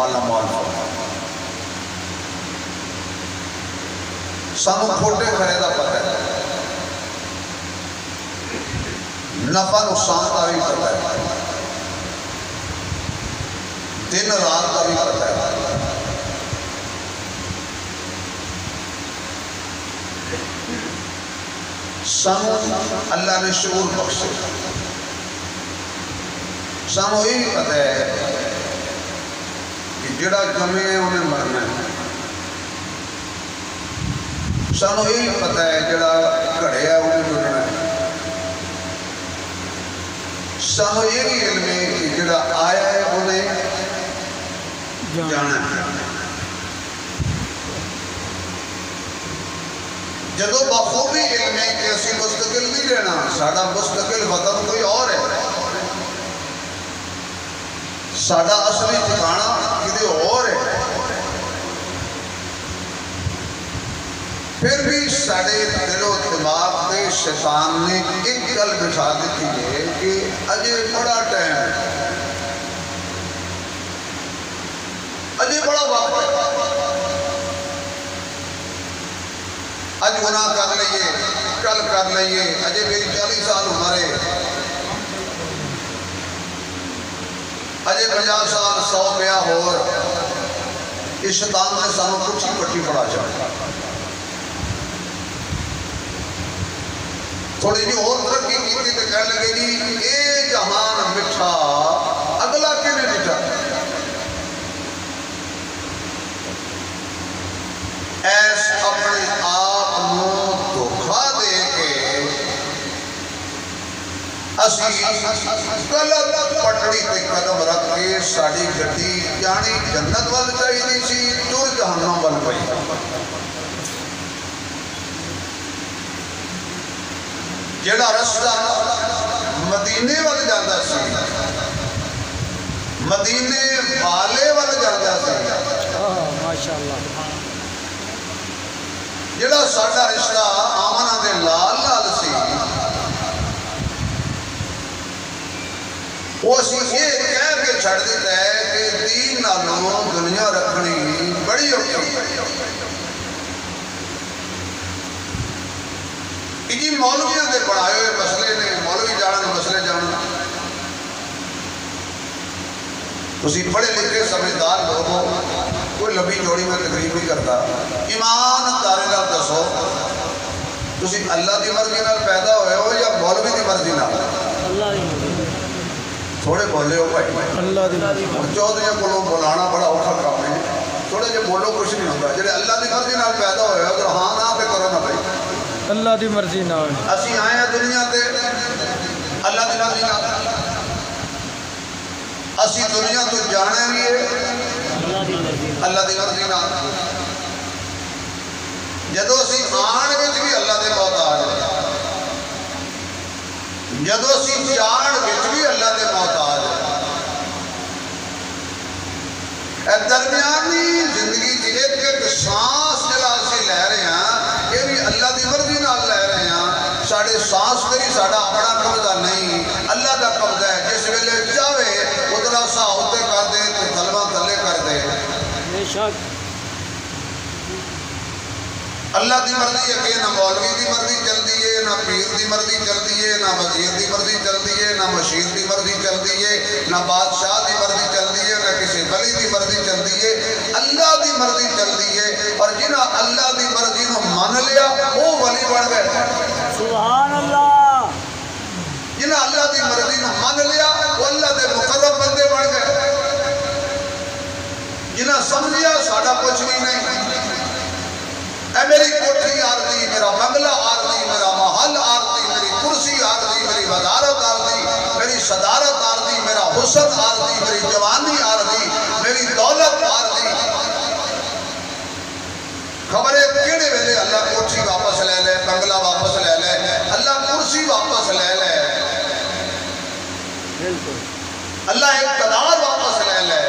مالا مال فرما. سانو کھوٹے کھڑے دا پتہ ہے, نفع نقصان کا بھی پتہ ہے, دن رات کا بھی پتہ ہے. سانو اللہ نے شعور بخشے. سانو یہ پتہ ہے کہ جڑا جمے ہے انہیں مرنا ہے. سانو یہ پتہ ہے جڑا گھڑے ہے انہیں ڈرنا ہے. سانو یہ بھی علم ہے کہ جڑا آیا ہے انہیں جانا ہے. جدو بخوبی علم ہے کہ اسی مستقل نہیں رہنا, ساڑھا مستقل وطن کوئی اور ہے, ساڑھا اصلی ٹھکانہ کدھے اور ہے. پھر بھی ساڑھے دل و دماغ میں شیطان نے ایک گل بٹھا دیتی ہے کہ اجے بڑا ٹائم ہے, اجے بڑا وقت ہے, اج گناہ کر لئیے, کل کر لئیے, اجے میری 40 سال عمر ہے, اجے 50 سال 100 پیا ہور. اس شیطان نے سانو کچھ ہی پٹی پڑا چاہتا. تھوڑی جی اور ترقی کی تھی تو کہنے لگے جی اے جہان مٹھا اگلا کینے مٹھا. ایس اپنے آپ نو دھوکھا دے کے اسی غلط پٹڑی تے قدم رکھ کے ساڑی گھٹی جانی جنت وال چاہی نہیں سی, ٹور جہنم وال پئی. جڑا رستہ مدینے وال جاندہ سی, مدینے والے وال جاندہ سی, ماشاءاللہ, جڑا ساڑھا رشتہ آمنہ دے لال لال سی, وہ اسی یہ کہہ کے چھڑ دیتا ہے کہ دین نالوں دنیا رکھنی بڑی اوکھی. جی مولویوں دے پڑھائے ہوئے مسئلے نے, مولوی جانن مسئلے جانن. تسی پڑھے لکھے سمجھدار لوگ ہو, کوئی لمبی جوڑی میں تقریب نہیں کرتا. ایمان دارے نال دسو تسی اللہ دی مرضی نال پیدا ہوئے ہو یا مولوی دی مرضی نال؟ اللہ دی مرضی. تھوڑے بولے ہو بھائی, اللہ دی مرضی. چودھریاں کو لوگ بولانا بڑا اوکھا کام ہے. تھوڑے جو بولو کچھ نہیں ہوتا. جڑے اللہ دی مرضی نال پیدا ہوئے ہو تو ہاں نہ پہ کرو نا بھائی. اللہ دی مرضی نہ ہوئے. اسی آئے ہیں دنیا تے اللہ دی مرضی نال. اسی دنیا تو جانے بھی ہے اللہ دی مرضی نال. جدو اسی آن وچ بھی اللہ دے محتاج ہے, جدو اسی جان وچ بھی اللہ دے محتاج ہے. اے درمیانی زندگی کی ایک ایک سانس جلا اسی لے رہے ہیں, یہ بھی اللہ دی مرضی نال لے رہے ہیں. ساڑھے سانس میری ساڑھا اپنا قبضہ نہیں, اللہ دا قبضہ ہے. جس ویلے چاہے ادھرا سا ہوتے کر دے تو تلوہ تلے کر دے. بے شک اللہ دی مرضی ہے کہ نہ مولوی دی مرضی چلتی ہے, نہ پیر دی مرضی چلتی ہے, نہ وزیر دی مرضی چلتی ہے, نہ مشیر دی مرضی چلتی ہے, نہ بادشاہ دی مرضی چلتی ہے, نہ کسی ولی دی مرضی چلتی ہے. اللہ دی مرضی چلتی ہے. اور جنہاں اللہ دی مرضی نو مان لیا وہ ولی بن گئے. سبحان اللہ. جنہاں اللہ دی مرضی نو مان لیا وہ اللہ دے مقرب بندے بن گئے. جنہاں سمجھیا ساڑھا کچھ بھی نہیں, اے میری کوٹھی آرزی, میرا بنگلہ آرزی, میرا محل آرزی, میری کرسی آرزی, میری وزارت آرزی, میری صدارت آرزی, میرا حسن آرزی, میری جوانی آرزی, میری دولت آرزی. خبر ہے کیڑے ویلے اللہ کوٹھی واپس لے لے, بنگلہ واپس لے لے, اللہ کرسی واپس لے لے, اللہ اقتدار واپس لے لے,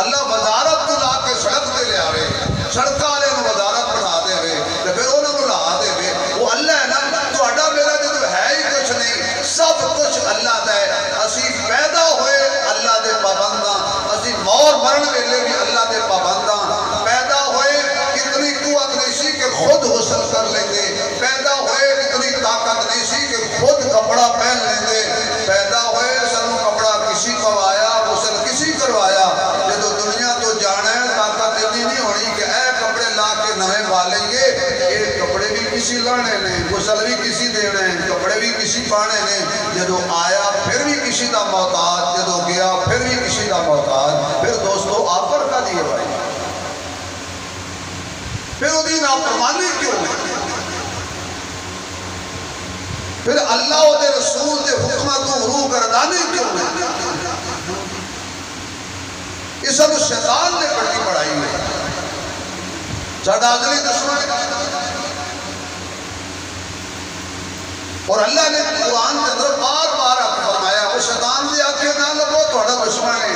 اللہ وزارت کو لا کے سڑک دے لے آوے, سڑک والے وزارت بڑھا دے ہوئے تو پھر انہوں نے لا دے ہوئے. وہ اللہ ہے نا, تو اڈا میرا جو ہے ہی کچھ نہیں, سب کچھ اللہ دا ہے. اسی پیدا ہوئے اللہ دے پابنداں, اسی مور مرن ویلے بھی اللہ دے پابنداں، پیدا ہوئے اتنی قوت نہیں سی کہ خود غسل کر لیں گے، پیدا ہوئے اتنی طاقت نہیں سی کہ خود کپڑا پہن لیں گے، پیدا ہوئے سنوں کپڑا کسی پوایا، غسل کسی کروایا، جدو دنیا تو جانا ہے طاقت اتنی نہیں ہونی کہ اے کپڑے لا کے نویں پا لیں گے، یہ کپڑے بھی کسی لانے نے، غسل بھی کسی دینے، کپڑے بھی کسی پانے نے، جدو آیا پھر بھی کسی دا محتاج، جدو گیا پھر بھی کسی دا محتاج، پھر دوستو آفر کا دیئے بھائی، پھر وہ دین نافرمانی کیوں ہے؟ پھر اللہ و دے رسول دے حکمتوں روح گردانی کیوں ہے؟ یہ سب شیطان نے پڑھی پڑھائی ہے، ساڈا ازلی دشمن، اور اللہ نے قرآن کے اندر بار بار فرمایا وہ شیطان دے آکے نہ لگو تھوڑا دشمن ہے،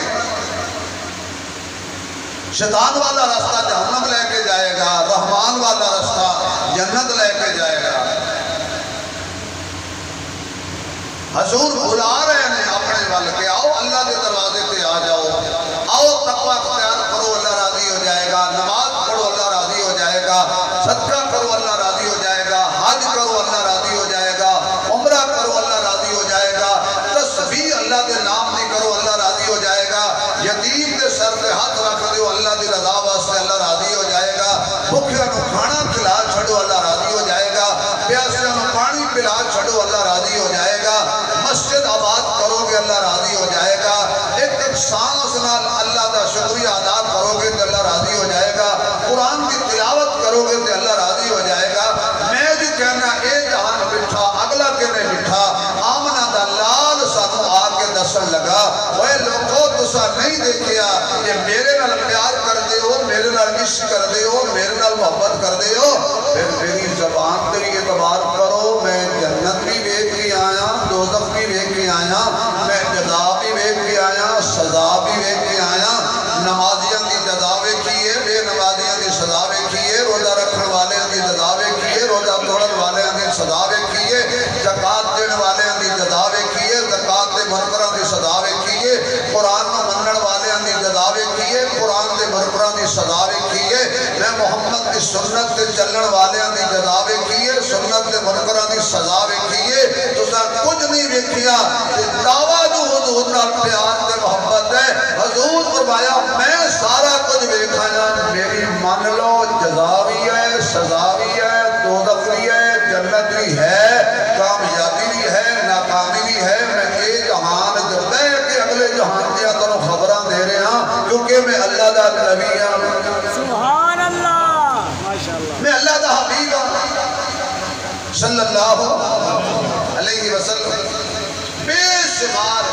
شیطان والا راستہ جہنم لے کے جائے گا، رحمان والا راستہ جنت لے کے جائے گا۔ حضور بلا رہے ہیں اپنے وال کے آؤ اللہ کے دروازے پہ آ جاؤ، آؤ تقوی اختیار کرو اللہ راضی ہو جائے گا، نماز پڑھو اللہ راضی ہو جائے گا، صدقہ کرو اللہ راضی ہو جائے گا، حج کرو اللہ راضی ہو جائے گا، عمرہ کرو اللہ راضی ہو جائے گا، تسبیح اللہ کے نام نہیں کرو اللہ راضی ہو جائے گا، یتیم کے سر پہ ہاتھ رکھ دیو اللہ کی رضا واسطے اللہ راضی ہو جائے گا، بھوکیاں نو کھانا کھلا چھڑو اللہ راضی ہو جائے گا، پیاسیاں نو پانی پلا چھڑو اللہ راضی ہو جائے گا، مسجد آباد کرو گے اللہ راضی ہو جائے گا، ایک سان اس نال اللہ دا شکریہ ادا کرو گے تو اللہ راضی ہو جائے گا، قرآن کی تلاوت کرو گے تو اللہ راضی ہو جائے گا۔ میں جو کہنا اے جہان بٹھا اگلا کہنے بٹھا، آمنہ دا لال سانو آ کے دسن لگا، وہ لوگوں تسا نہیں دیکھیا کہ میرے نال پیار کر دے ہو، میرے نال عشق کر دے ہو، میرے نال محبت کر دے ہو، پھر میری زبان تیری اعتبار کرو، میں جنت بھی دیکھ کے آیا، دوزخ بھی دیکھ کے آیا، میں جزا بھی دیکھ کے آیا، سزا بھی دیکھ کے آیا، نمازیاں کی جزا دیکھیے، بے نمازیاں کی سزا دیکھیے، روزہ رکھنے والے کی جزا دیکھیے، روزہ توڑن والے کی سزا دیکھیے، زکات دینے والے کی جزا دیکھیے، زکات دے منکراں کی سزا دیکھیے، قرآن نو منن والے کی جزا دیکھیے، قرآن دے منکراں کی سزا دیکھیے، میں محمد کی سنت تے چلن والے کی جزا دیکھیے، سنت دے منکراں کی سزا دیکھیے، تو سر کچھ نہیں دیکھیا، دعویٰ جو حضور نال پیار تے محبت ہے، حضور فرمایا میں سارا کچھ دیکھایا، میری مان لو جزا بھی ہے، سزا بھی ہے، دوزخ بھی ہے، جنت بھی ہے، کامیابی بھی ہے، ناکامی بھی ہے، میں یہ جہان جو لے کے اگلے جہان دیا کرو خبران دے رہے ہیں، کیونکہ میں اللہ دا نبی ہوں، سبحان اللہ، ماشاءاللہ، میں اللہ دا حبیب ہوں صلی اللہ علیہ وسلم۔ بے شمار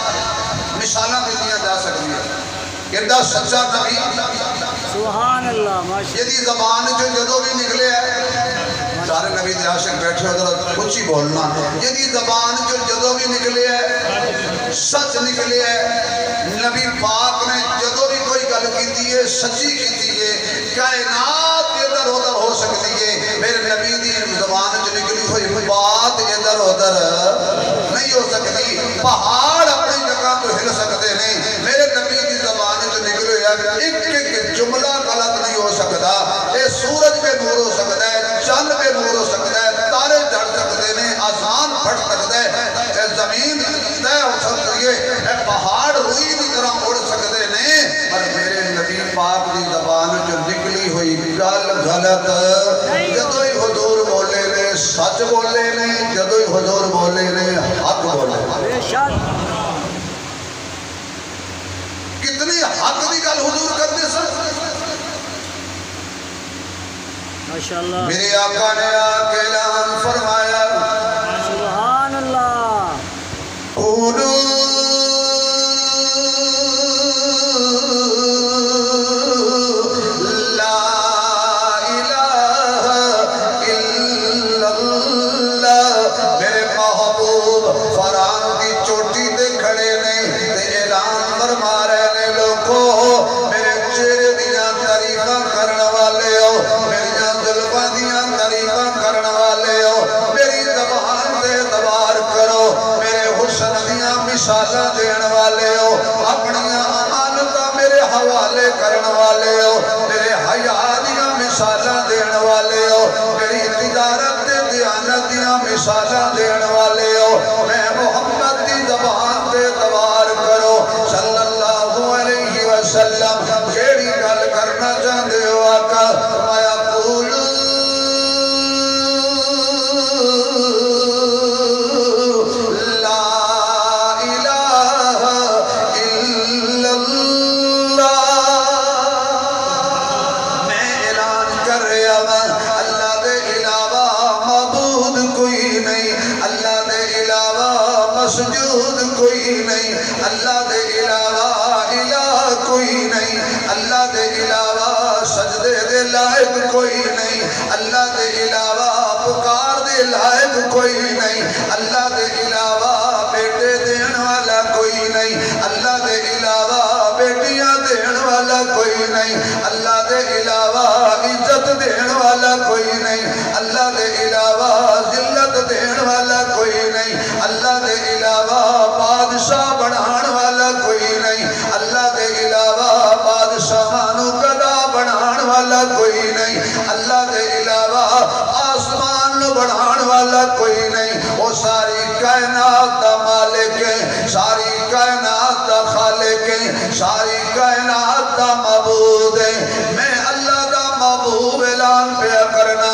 مثالہ دیتیاں جا سکتی ہیں کہ دا سچا نبی سبحان اللہ، ماشاءاللہ، یہ زبان جو جدو بھی نکلے ہے، سارے نبی دے عاشق بیٹھے ہو ذرا کچھ ہی بولنا، یہ زبان جو جدو بھی نکلے ہے سچ نکلے ہے، نبی پاک نے جدو بھی کوئی گل کیتی ہے سچی کیتی ہے، کائنات ادھر ادھر ہو سکتی ہے، میرے نبی دی زبان جو نکلی ہوئی بات ادھر ادھر نہیں ہو سکتی، پہاڑ اپنی جگہ تو ہل سکتے نہیں، میرے نبی دی زبان جو نکلی ہے ایک ایک جملہ غلط نہیں ہو سکتا، اے سورج پہ نور ہو سکتا ہے، چند پہ نور ہو سکتا ہے، تارے جڑ سکتے ہیں، آسان پھٹ سکتا ہے، اے زمین طے ہو سکتی ہے، اے پہاڑ روئی کی طرح اڑ سکتے ہیں، پر میرے نبی پاک دی زبان جو نکلی ہوئی گل غلط، جدو ہی حضور بولے نے سچ بولے نے، جدو ہی حضور بولے نے حق بولے، بے شک، کتنی حق دی گل حضور کرتے سن، ماشاءاللہ، میرے آقا نے آکے اعلان فرمایا سبحان اللہ، قولوا لا الہ الا اللہ، میرے محبوب فران کی چوٹی دے کھڑے نے تے اعلان فرما رہے نے لوگوں، میرے چہرے دیاں تعریفاں کرن والے ہو، میری زلفاں دیاں تعریفاں کرن والے ہو، میری کرن والے ہو میرے حیا دیاں مثالاں دین والے ہو میری تجارت تے دیانت دیاں مثالاں دین والے ہو میں محمد دی زبان تے اعتبار کرو صلی اللہ علیہ وسلم کیڑی گل کرنا چاہندے ہو آقا فرمایا قولوا مسجود کوئی نہیں اللہ دے علاوہ الہ کوئی نہیں اللہ دے علاوہ سجدے دے لائق کوئی نہیں اللہ دے علاوہ پکار دے لائق کوئی نہیں اللہ دے علاوہ بیٹے دین والا کوئی نہیں اللہ دے علاوہ بیٹیاں دین والا کوئی نہیں اللہ دے علاوہ عزت دین والا کوئی نہیں اللہ دے علاوہ ذلت دین والا کوئی نہیں اللہ دے علاوہ بادشاہ بنان والا کوئی نہیں اللہ دے علاوہ بادشاہانو قدا بنان والا کوئی نہیں اللہ دے علاوہ آسمان نو بنان والا کوئی نہیں وہ ساری کائنات دا مالک ہے ساری کائنات دا خالق ہے ساری کائنات دا معبود ہے میں اللہ دا محبوب اعلان پہ کرنا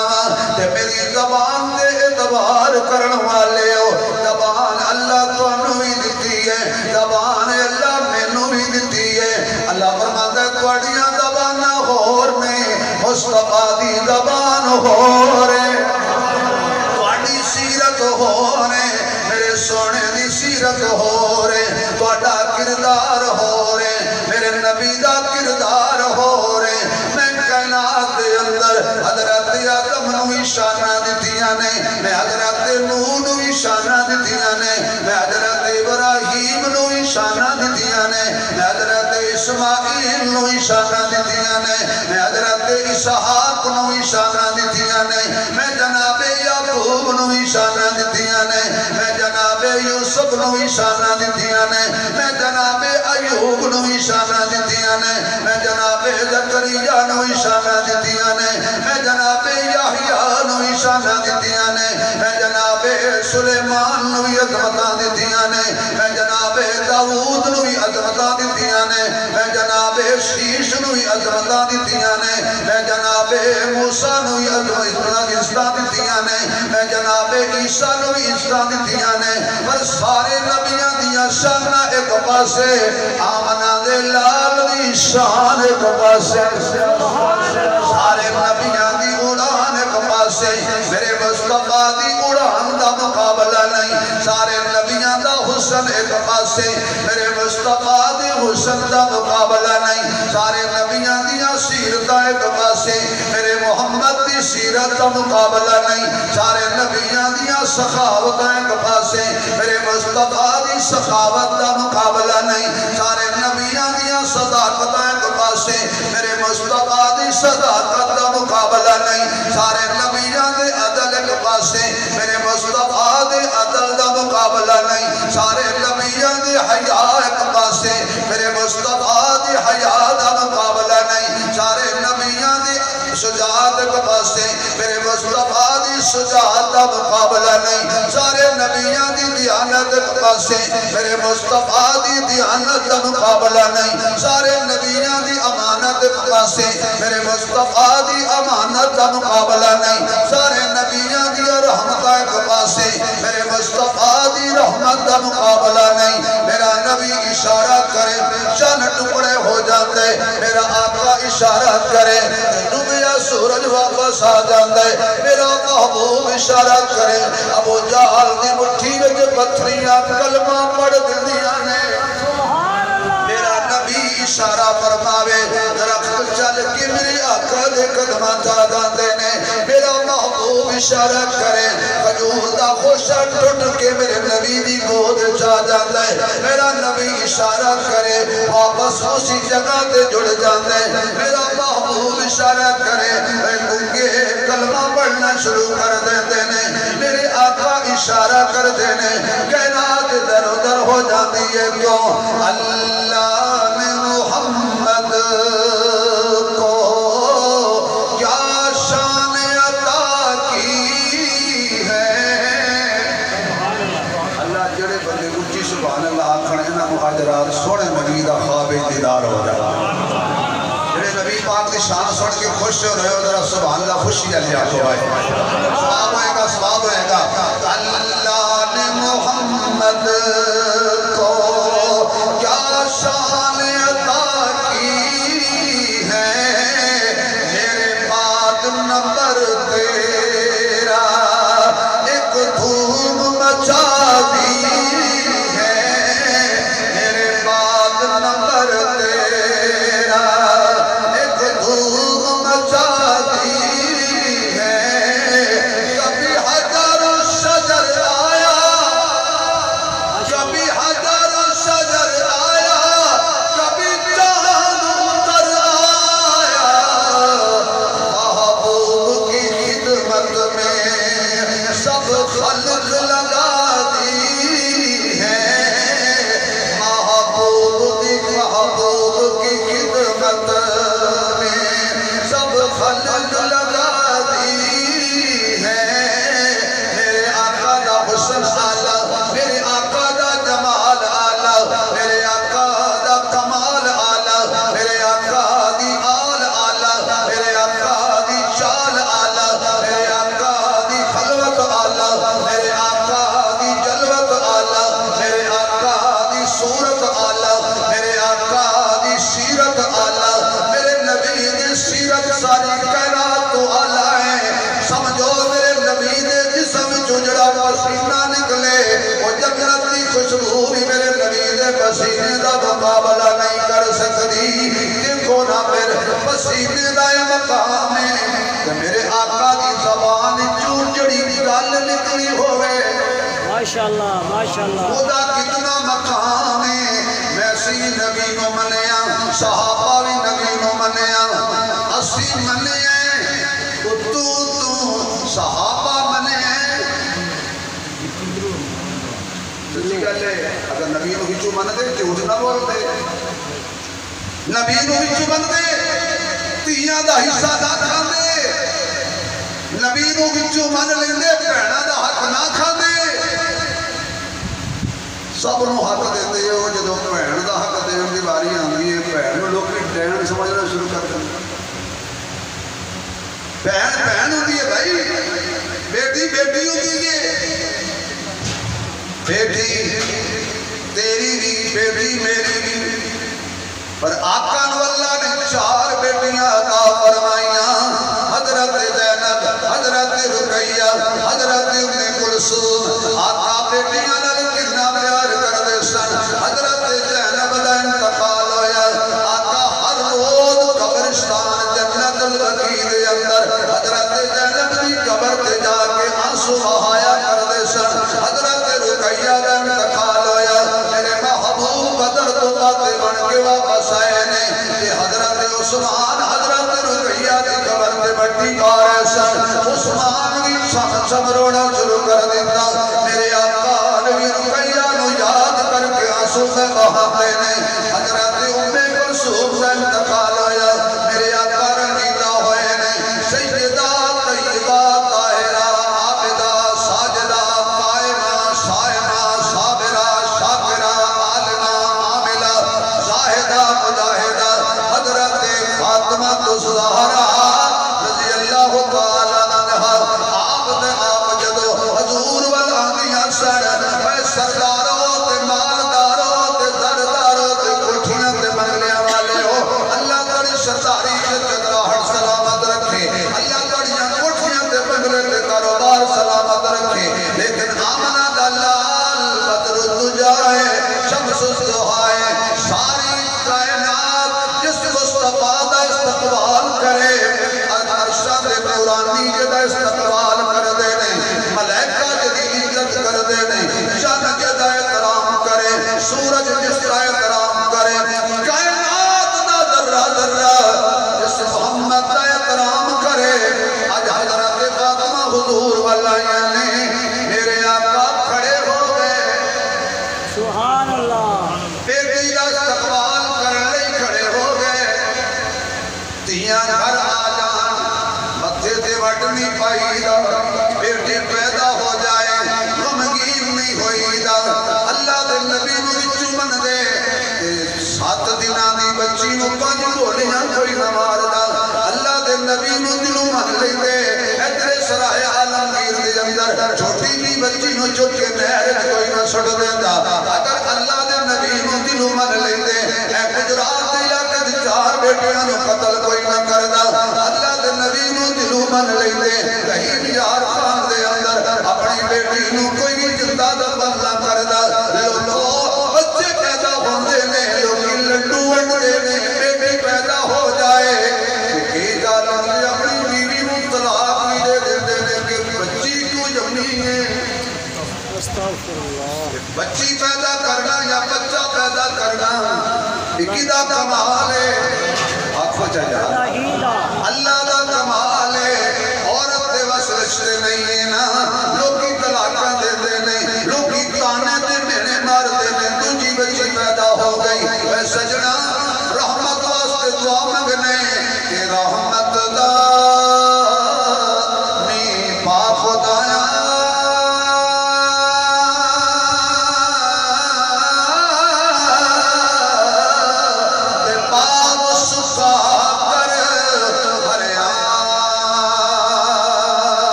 تے میری زبان دے اعتبار کرن والے ہو زبان اللہ تو انہوں ہی دیتی ہے زبان اللہ میں نو ہی دیتی ہے اللہ فرماتا ہے توڑیاں زبانہ ہور میں مصطفیٰ دی زبان ہور ہے توڑی سیرت ہور ہے میرے سونے دی سیرت ہور ہے توڑا کردار ہور ہے میرے نبی دا کردار ہور ہے میں کائنات دے اندر حضرت آدم نو شانہ دیتیاں نے میں حضرت نوح نو شانہ دیتیاں نے میں حضرت ابراہیم نو شانہ دیتیاں نے میں حضرت اسماعیل نو شانہ دیتیاں نے میں حضرت اسحاق نو شانہ دیتیاں نے میں جناب یعقوب نو شانہ دیتیاں نے میں جناب یوسف نو شانہ دیتیاں نے میں جناب ایوب نو شانہ دیتیاں نے میں جناب زکریا نو شانہ دیتیاں نے میں جناب یحییٰ نو شانہ دیتیاں نے میں جناب سلیمان نو عظمتاں دیتیاں نے میں جناب داؤد نو عظمتاں دیتیاں نے میں جناب شیش نو عظمتاں دیتیاں نے میں جناب موسیٰ نو عزتاں دیتیاں نے میں جناب عیسیٰ نو عزتاں دیتیاں نے پر سارے نبیاں دیاں شانہ ایک پاسے آمنہ دے لال دی شان ایک پاسے سارے نبیاں دی اڑان ایک پاسے میرے مصطفیٰ دی اڑان دا مقابلہ نہیں سارے نبیاں دا حسن ایک پاسے میرے مصطفیٰ دی حسن دا مقابلہ نہیں سارے نبیاں دیا سیرتہ ایک پاسے میرے محمد دی سیرت دا مقابلہ نہیں سارے نبیاں دیا سخاوتہ ایک پاسے میرے مصطفیٰ دی سخاوت دا مقابلہ نہیں سارے نبیاں دیا صداقتہ ایک پاسے میرے مصطفیٰ دی صداقت دا مقابلہ نہیں سارے نبیاں دے عدل ایک پاسے میرے مصطفیٰ دے عدل دا مقابلہ نہیں سارے نبیاں دے حیاء ایک پاسے میرے مصطفیٰ دے حیاء دا مقابلہ نہیں سارے نبیاں دے شجاعت ایک پاسے میرے مصطفیٰ دی شجاعت دا مقابلہ نہیں سارے نبیاں دی دیانت ایک پاسے میرے مصطفیٰ دی دیانت دا مقابلہ نہیں سارے نبیاں دی امانت ایک پاسے میرے مصطفیٰ دی امانت دا مقابلہ نہیں سارے نبیاں دی رحمت ایک پاسے میرے مصطفیٰ دی رحمت دا مقابلہ نہیں میرا نبی اشارہ کرے چند ٹکڑے ہو جاتے میرا آقا اشارہ کرے ڈوبیا سورج واپس آ جاندے میرا محبوب اشارہ کرے ابو جہل دی مٹھی وچ پتھریاں کلمہ پڑھ دندیاں نے میرا نبی اشارہ فرماوے درخت چل کے میرے آقا دے قدمہ جا جاندے نے میرا محبوب اشارہ کرے کھجور دا خوشہ ٹوٹ کے میرے نبی دی گود جا جاندے میرا نبی اشارہ کرے واپس اسی جگہ تے جڑ جاندے میرا محبوب اشارہ کرے گنگے کلمہ پڑھنا شروع کر دیتے نے میرے آقا اشارہ کر دینے کائنات در در ہو جاتی ہے کیوں اللہ نے محمد شان سن کے خوش ہو رہے ہو ذرا سبحان اللہ خوشی لے آتے بھائی ثواب ہوئے گا اللہ نے محمد کو کیا شان عطا کی ہے میرے بعد نمبر تیرا ایک دھوم مچا دی ہے میرے بعد نمبر تیرا ایک دھوم مچا دی ہے کبھی حجر شجر آیا کبھی حجر شجر آیا کبھی چاند اتر آیا محبوب کی خدمت میں سب خلق لگا دی ہے محبوب کی خدمت میں سب خلق لگا دی ہے میرے آقا دا حسن آلہ میرے آقا دا جمال آلہ میرے آقا دا کمال آلہ میرے آقا دی آل آلہ میرے آقا دی چال آلہ میرے آقا دی خلوت آلہ میرے آقا دی جلوت آلہ میرے آقا دی صورت آلہ میرے آقا دی سیرت آلہ میرے نبی دی سیرت ساری کائنات تو آلہ ہے سمجھو میرے نبی دے جسم جڑا پسینہ نکلے وہ جنت کی خوشبو بھی میرے نبی دے پسینے دا مقابلہ نہیں کر سکتی دیکھو نا پھر پسینے دا یہ مقام ہے کہ میرے آقا دی زبان چونچڑی دی گل نکلی ہوئے ماشاءاللہ ماشاءاللہ خدا کتنا مقام ہے میں سی نبی نو منیا صحابہ بھی نبی نو منیا اسی منیا تو صحابہ منے اگر نبی نو ہچو من دے جھوٹ نہ بول دے نبی نو ہچو من دے تیاں دا حصہ نہ کھان دے نبی نو ہچو من لیندے بہنا دا حق نہ کھان دے سب نو حق دیتے ہو جدو بہن دا حق دین دی باری آندی ہے بہن نو لوگ ڈین سمجھنا شروع کر دیں بہن ہوتی ہے بھائی بیٹی ہوتی ہے بیٹی تیری بھی بیٹی میری بھی پر آقا نو اللہ نے 4 بیٹیاں عطا فرمائیاں حضرت زینب حضرت رقیہ حضرت ام کلثوم آقا بیٹیاں نال کتنا پیار کردے سن حضرت زینب دا انتقال ہویا آقا ہر روز قبرستان جنت البقیع دے اندر حضرت زینب دی قبر تے جا کے آنسو بہایا کردے سن حضرت رقیہ دا انتقال ہویا میرے محبوب بدر تو باتیں بن کے واپس آئے نے کہ حضرت عثمان حضرت رقیہ دی قبر تے بٹی پارے سن عثمان بھی سم رونا شروع کر دیتا میرے آقا نبی رقیہ نو یاد کر کے آنسو سے بہاتے نے حضرت ام کلثوم سے انتقال ہویا میرے آقا رنگیدہ ہوئے نے سیدہ طیبہ طاہرہ عابدہ ساجدہ قائمہ صائمہ صابرہ شاکرہ عالمہ عاملہ زاہدہ مجاہدہ حضرت فاطمہ الزہرا رضی اللہ تعالی عنہ آپ جدو حضور والآنیاں سن اے سرداروں تے مالداروں تے زرداروں تے کٹھیاں تے بنگلیاں والے ہو اللہ تڑی سرداری کے چکراہٹ سلامت رکھے اللہ تڑیاں کٹھیاں تے بنگلے تے کاروبار سلامت رکھے لیکن آمنہ دلال بدر الدجائے شمس الزہائے ساری کائنات جس مصطفیٰ دا استقبال کرے ارشد قرآنی جدہ استقبال کر دے نہیں ملائکہ جدی عزت کر دے نہیں شان جدہ احترام کرے سورج جس کا احترام کرے کائنات دا ذرہ ذرہ جس محمد دا احترام کرے آج حضرت فاطمہ حضور واللہ یعنی میرے آقا کھڑے ہو گئے سبحان اللہ بیٹی دا استقبال کرنے کھڑے ہو گئے تیاں گھر آ جان متھے تے وٹنی پائی دا بیٹی پیدا ہو جائے غمگین نہیں ہوئی دا اللہ دے نبی نو وچوں من دے 7 دناں دی بچی نو 5 گولیاں کوئی نہ ماردا نبی نو دلوں من لیندے ادھر سرائے عالمگیر دے اندر چھوٹی جی بچی نو چک کے نہر کوئی نہ سٹ دیندا اگر اللہ دے نبی نو دلوں من لیندے اے گجرات دے علاقے دے 4 بیٹیاں نو قتل کوئی نہ کردا اللہ دے نبی نو دلوں من لیندے رحیم یار خان دے اندر اپنی بیٹی نو کوئی بھی زندہ دفن نہ کردا لوگو بچے پیدا ہوندے نے لوگی لڈو وڈے نے بیٹی پیدا ہو جائے کہ جالن اپنی بیوی نو طلاق بھی دے دیندے نے کہ بچی کیوں جمنی ہے استغفر اللہ بچی پیدا کرنا یا بچہ پیدا کرنا ایک دا کمال ہے آنکھوں چاہیے اللہ دا کمال ہے عورت دے بس رشتے نہیں ہے نا لوگی طلاقاں دے دے نہیں لوگی تانے دے میرے مار دے نے دوجی بچی پیدا ہو گئی اے سجنا رحمت واسطے دعا مانگنے کہ رحمت دا نی پاک خدایا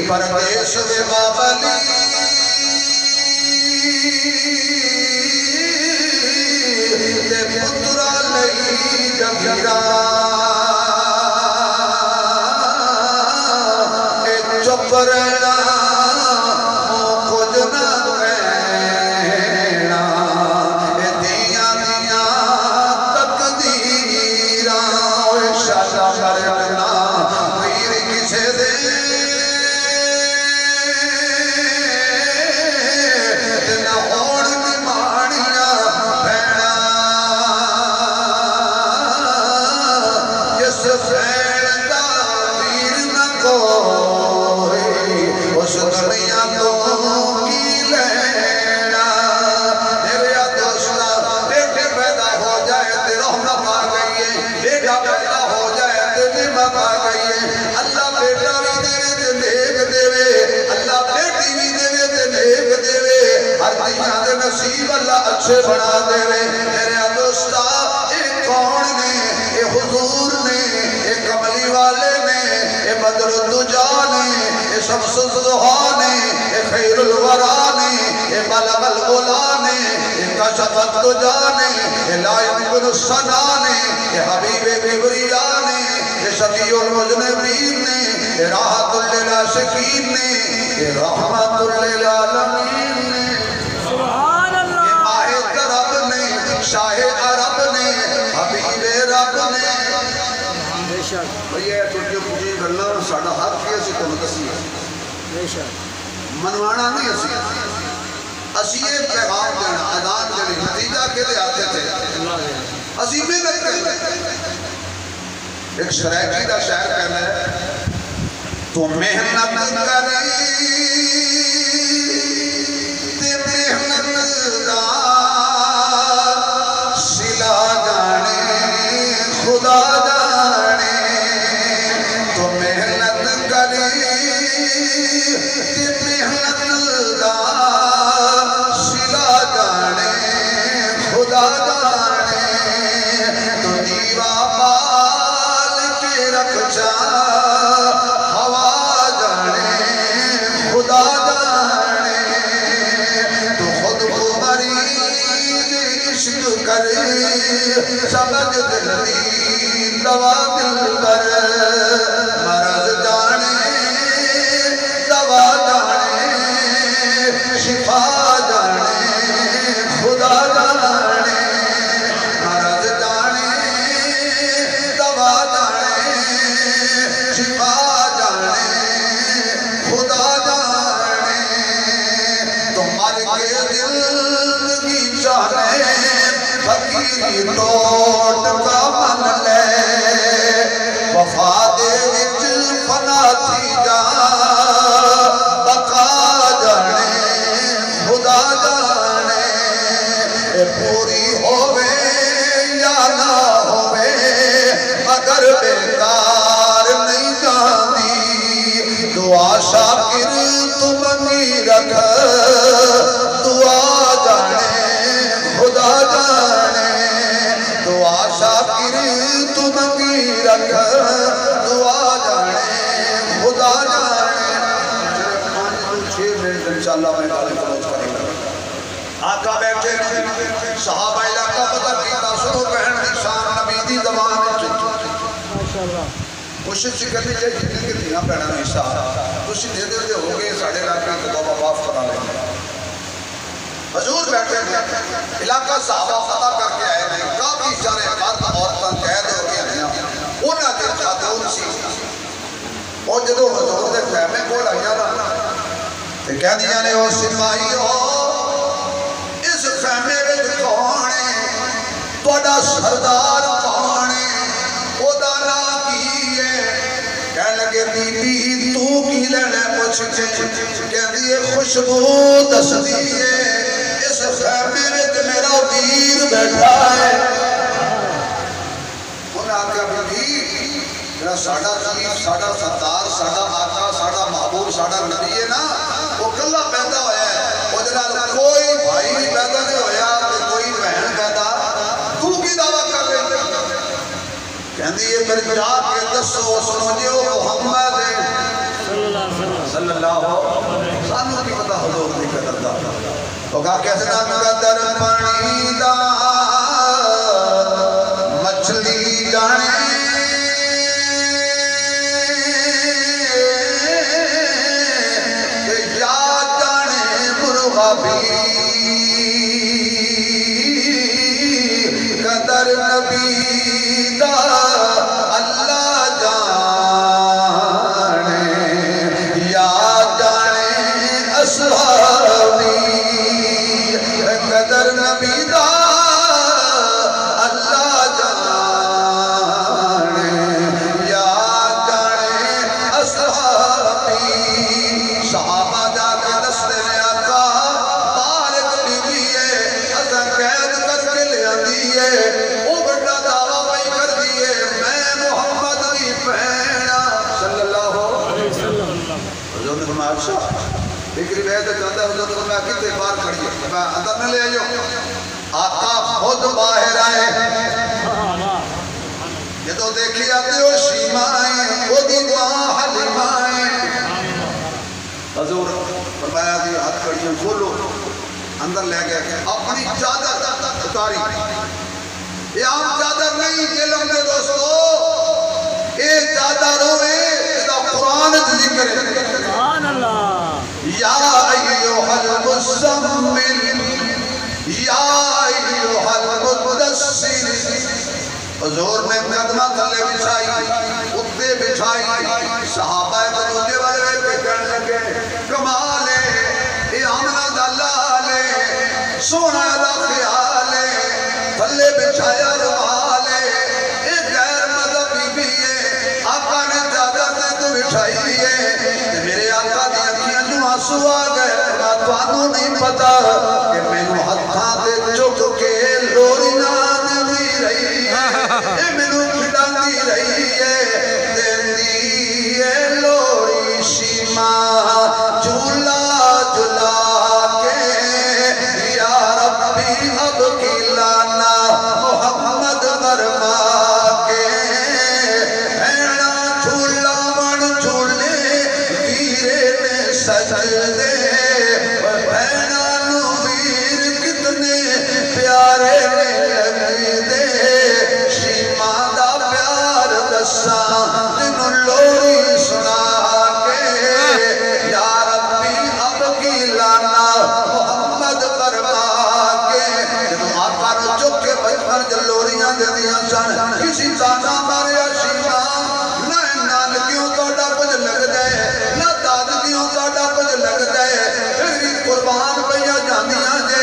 پردیس وے بابلی تے پترا لئی جگیرا اے چپ رہنا خود نہ کہنا اے دیاں دیاں تقدیراں اے شاہ کرنا پیر کسے دے نصیب اللہ اچھے بنا دے میرے دوستا اے کون نے اے حضور نے اے کملی والے نے اے بدر الدجا نے اے شمس الضحا نے اے خیر الورا نے اے بلغ الغلا نے اے کشف الدجا نے اے لائن بن السنا نے اے حبیب کبریا نے اے شفیع المذنبین نے اے راحت للعاشقین نے اے رحمت للعالمین نے شاہ عرب نے حبیب رب نے بے شک بھئی ہے چھوٹی پوچھی گلنا ساڑھا حق کی اسی تو مدسی ہے بے شک منوانا نہیں اسی یہ پیغام دینا ادان دینا نتیجہ کے لئے آتے تھے اسی میں لگتے ایک شرائقی دا شاعر کہنا ہے تو محنت کری تے محنت دا خدا جانے تو محنت کر کری تے محنت دا سلا جانے خدا جانے تو دیوا پال کے رکھ جا ہوا جانے خدا جانے تو خود کو مریض عشق کر سمجھ دل دی دوا مل کر مرض جانے دوا جانے شفا جانے خدا جانے مرض جانے دوا جانے شفا جانے خدا جانے تو مر کے زندگی چاہنے فقیری ٹوٹ کا من لے وفا دے وچ فنا تھی جا بقا جانے خدا جانے اے پوری ہووے یا نہ ہووے مگر بیکار نہیں جاندی دعا شاکر تو منگی رکھ دعا جانے خدا جانے دعا شاکر تو منگی رکھ دعا جانے خدا جانے 5-6 منٹ انشاءاللہ میں گالے پہنچ کریں گا آقا بیٹھے صحابہ علاقہ پتہ کیتا سنو بہن دی شان نبی دی زبان ماشاءاللہ کوشش کرنی چاہیے جتنے کے دھیاں پہنا میں حصہ کوشش دے دے ہو گئے ساڑھے علاقہ کو بابا معاف کرا لیں حضور بیٹھے ہیں علاقہ صحابہ فتح کر کے آئے ہیں کافی سارے مرد عورتیں قید ہو گئے ہیں انہاں دے خاتون سی اور جدو حضور دے خیمے کو لائیا نا تے کہہ دیا نے او سپاہی ہو اس خیمے وچ کون ہے تہاڈا سردار کون ہے او دا نام کی ہے کہنے لگے بی بی تو کی لینا پوچھ کے کہندی ہے خوشبو دس دیئے اس خیمے میں میرا ویر بیٹھا ہے انہاں آقا بی میرا ساڑھا چیف ساڑھا ستار ساڑھا آقا ساڑھا محبوب ساڑھا نبی ہے نا وہ کلہ پیدا ہویا ہے وہ جنال کوئی بھائی پیدا نہیں ہویا کوئی بہن پیدا تو کی دعویٰ کر رہے ہیں کہندی ہے پھر جا کے دسو سنو محمد صلی اللہ علیہ سانوں کی پتہ حضور دی قدر دا تو کہا کیسے نام قدر پانی دا مچھلی جانے یا جانے مرغا بھی قدر نبی دا اللہ جانے یا جانے اصحابی قدر نبی دا اللہ جانے یا جانے اصحابی صحابہ جا کے دستے نے آقا بارک بیوی ہے اسا قید کر کے لے آندی ہے او بڑا دعویٰ بھائی کر دیئے میں محمد دی پہنا صلی اللہ علیہ وسلم حضور نے فرمایا اچھا ایک روایت چاہتا ہے حضور نے فرمایا کتنے بار کھڑی ہے میں اندر نہ لے آئیو آقا خود باہر آئے یہ تو دیکھی آتے ہو شیمائیں وہ دی دعا حلیمائیں حضور فرمایا دی ہاتھ کڑیاں کھولو اندر لے گئے اپنی چادر اتاری یہ عام چادر نہیں جلم دے دوستو یہ چادر ہوئے اس کا قرآن ذکر ہے سبحان اللہ یا ایوہ المزمل یا ایوہ المدثر حضور نے قدمہ تھلے بچھائی اتنے بچھائی صحابہ بنوجے والے پہ کرنے لگے کمال ہے یہ آمنہ دلال ہے سونا دا خیال ہے تھلے بچھایا روحال ہے ایک غیر مذہبی بھی ہے آقا نے چادر نے تو بچھائی ہے میرے آقا دی اکھیاں جو آنسو آ گئے توانو نہیں پتا کہ میں نو ہتھاں دے چک کے لوری نہ دی رہی ہے اے میں نو کھڑا دی رہی ہے دین دی ہے لوری سجدے بہنانو ویر کتنے پیارے لگدے شیما دا پیار دساں تینوں لوری سنا کے یا ربی اب کی لانا محمد فرما کے آقا رو چک کے بچپن جلوریاں دیاں سن کسی تانا ماریا شیما نہ نانکیوں توڑا کچھ لگ دے نہ دادکیوں توڑا کچھ لگ دے پھر قربان پہیا جاندیاں جے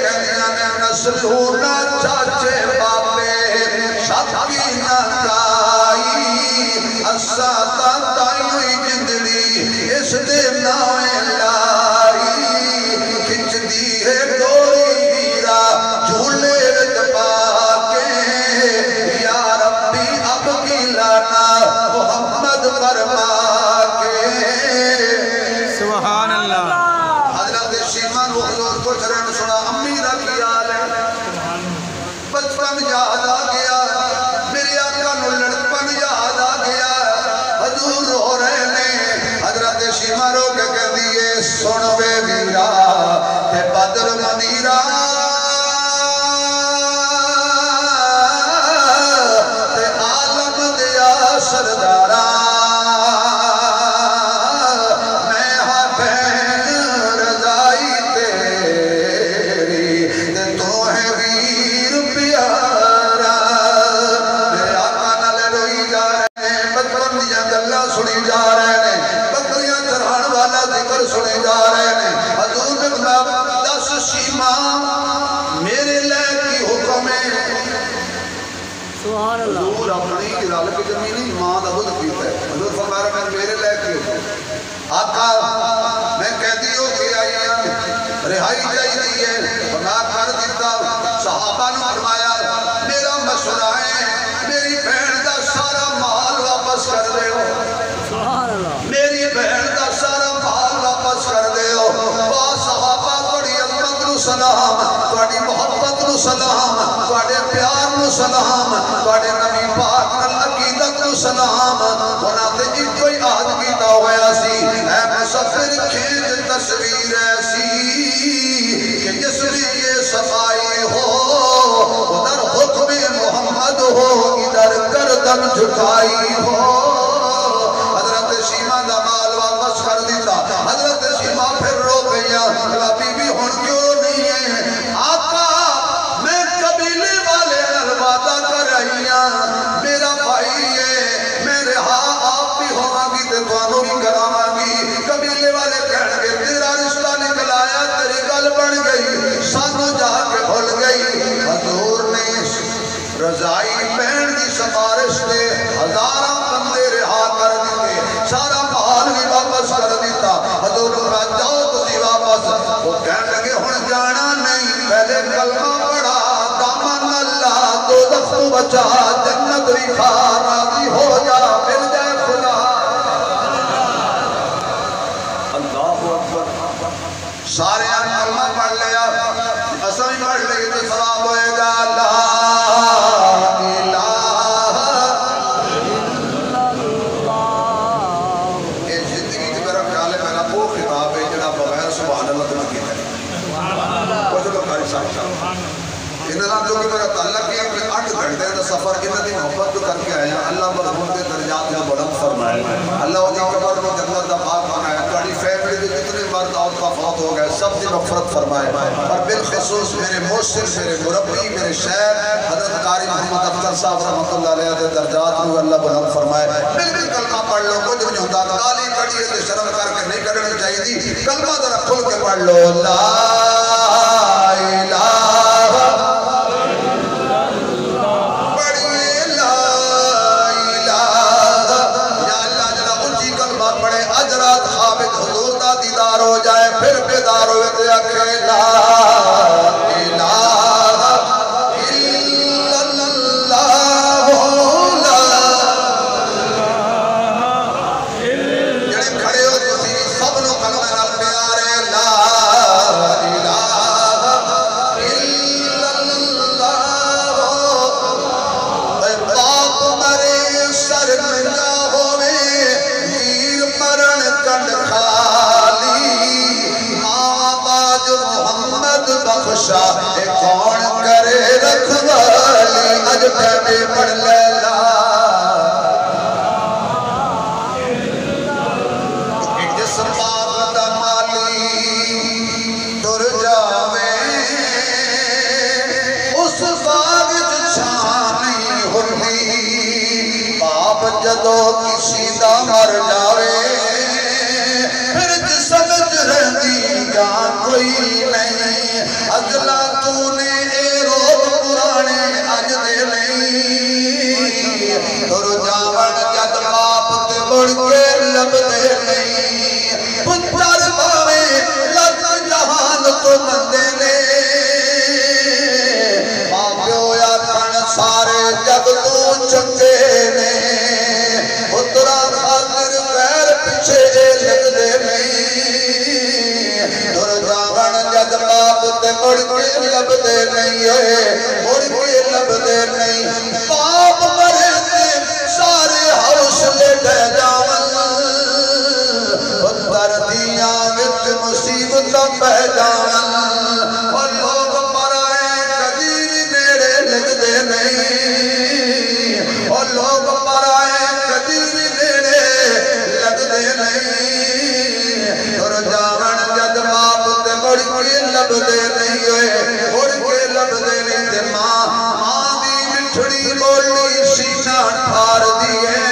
کہندیاں نے نسلونا چاچے باپے شاکی نہ کائی اساتا تائی ہوئی جندڑی اس دے ناوے لائی کھچ دی ہے ڈوری ویرا جھولے رت پاکے یا ربی اب کی لانا محمد فرما کے سبحان اللہ حضرت شیمان وہ حضور کو شرن سنا امی دا کیا لے بچپن یاد آ گیا میری آقا نو لڑپن یاد آ گیا حضور رو رہے نے حضرت شیمان رو کے کہہ دیئے سن بے ویرا تے بدر منیرا تے عالم دیا سردارا میں ہاں بہن رضائی تیری تے تو ہے ویر پیارا میرے آقا نالے روئی جا رہے ہیں بچپن دیا گلہ سنی جا رہے ہیں بکریاں چرھان والا ذکر سنے جا رہے ہیں حضور نے فرمایا دس شیما میرے لے کی حکم ہے سبحان اللہ حضور اپنی رل کی زمینی ماں دا دودھ پیتا ہے حضور فرمایا میں میرے لے کی حکم آقا میں کہتی ہو کہ آئی رہائی جائی دیئے فرمایا کر دیتا صحابہ نے فرمایا میرا مشورہ ہے میری بہن دا سارا مال واپس کر دے ہو سبحان اللہ میری بہن دا سارا مال واپس کر دے ہو واہ صحابہ توڑی عظمت نو سلام توڑی محبت نو سلام توڑے پیار نو سلام توڑے نبی پاک نال عقیدت نو سلام ہونا تے ایک کوئی آج کیتا ہویا سی اے مسافر کھینچ تصویر ایسی کہ جس میں یہ صفائی ہو ادھر حکم محمد ہو ادھر گردن جھکائی ہو حضرت شیما دا مال واپس کر دیتا حضرت شیما پھر رو گیا بی بی ہون کیوں نہیں ہے آقا میں قبیلے والے نلوادہ کر رہی ہاں میرا بھائی ہے میں رہا آپ بھی ہوا گی تے توانوں بھی کراما گی قبیلے والے کہنے گے تیرا رشتہ نکل آیا تیری گل بن گئی سانو جا کے بھول گئی حضور نے رضائی بہن دی سفارش دے ہزاراں بندے رہا کر دیتے سارا مال بھی واپس کر دیتا حضور نے جاؤ تسی واپس وہ کہنے لگے ہن جانا نہیں پہلے کلمہ پڑھا دامن اللہ دوزخ تو بچا جنت بھی کھا راضی ہو جا مل جائے خدا اللہ اکبر سارے کلمہ پڑھ لیا اصل بھی پڑھ لئے تو ثواب ہوئے گا لا انہاں جو کہ میرا تعلق ہے کہ 8 گھنٹے کا سفر انہاں دی محبت جو کر کے آیا اللہ مرحوم کے درجات میں بلند فرمائے اللہ ان کی قبر میں جنت دا باغ بنائے تھوڑی فیملی کے جتنے مرد اور فوت ہو گئے سب کی مغفرت فرمائے اور بالخصوص میرے موثر میرے مربی میرے شیخ حضرت قاری محمد افضل صاحب رحمۃ اللہ علیہ کے درجات میں اللہ بلند فرمائے بالکل کلمہ پڑھ لو کچھ نہیں ہوتا گالی کڑی ہے شرم کر کے نہیں کرنی چاہیے کلمہ ذرا کھل کے پڑھ لو لا الہ ہو جائے پھر بیدار ہوئے تے اکھیلا الہ الا اللہ جڑے کھڑے ہو تسی سب نو کلمہ نال پیارے لا الہ الا اللہ اے باپ مرے سر ننگا ہوئے ویر مرن کنڈ خالی ٹیمے پڑھ لیلا جس باغ دا مالی تر جاوے اس باغ چھان نہیں ہوندی باپ جدو کسی دا مر جاوے پھر سمجھ رہتی جان کوئی نہیں اجلا تو نے اے روب پرانے اج دے نہیں تر جاون جد باپ تے بڑھ کے لب دے نہیں پتر باوے لگ جہان تو بندے نے باپیو یا کھن سارے جگ تو چنگے نے پترا خاطر غیر پیچھے لگ دے نہیں تر جاون جد باپ تے بڑھ کے لب دے نہیں بڑھ کے لب دے نہیں باپ مرے تے سارے حوصلے دے جاون دردیاں وچ مصیبتاں پہ جاون اور لوگ پرائے کدی نیڑے لگدے نہیں اور لوگ پرائے کدی نیڑے لگدے نہیں تر جاون جد باپ تے بڑھ کے لب دے نہیں بڑھ کے لب دے نہیں تے ماں دی مٹھڑی بولی سینہ ٹھار دی ہے